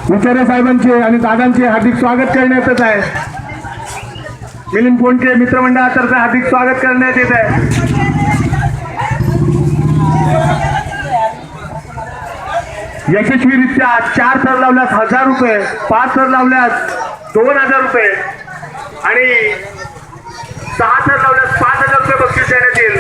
विचारे साहेबांचे आणि दादांचे हार्दिक स्वागत करण्यात येत आहे। मिलिंद पोंटे मित्रमंडळातर्फे हार्दिक स्वागत करण्यात येत आहे। यशस्वीरित्या 4 थर लावल्यास 1000 रुपये, 5 थर लावल्यास 2000 रुपये आणि 6 थर लावल्यास 5000 रुपये बक्षीस देण्यात येईल।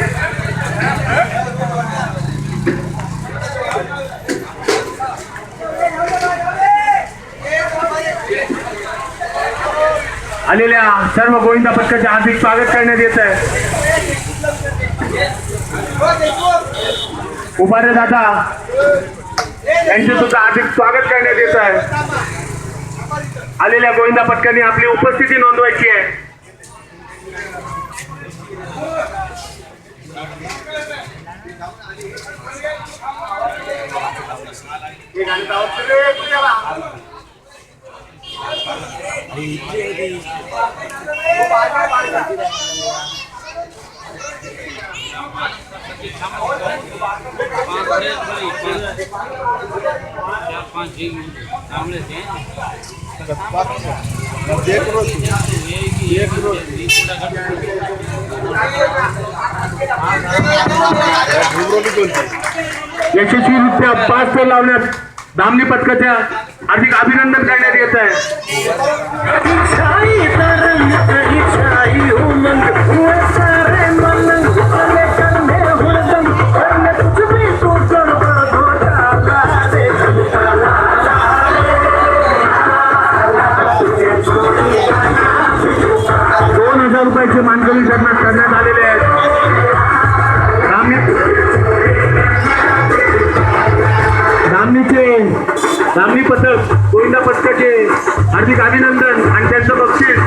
आलेल्या सर्व गोविंदा पथकाचे हार्दिक स्वागत करण्यात येत आहे। उभारे दादा यांचे सुद्धा हार्दिक स्वागत करण्यात येत आहे। आलेल्या गोविंदा पथकाने आपली उपस्थिती नोंदवायची आहे। यशस्वीरित्या 5 थर लावण्यास धामणी पथकाच्या हार्दिक अभिनंदन करण्यात येत आहे। रुपयाचे मानकरी करण्यात आलेले आहेत। धामणी पथक गोविंदा पथकाचे हार्दिक अभिनंदन आणि त्यांचं बक्षीस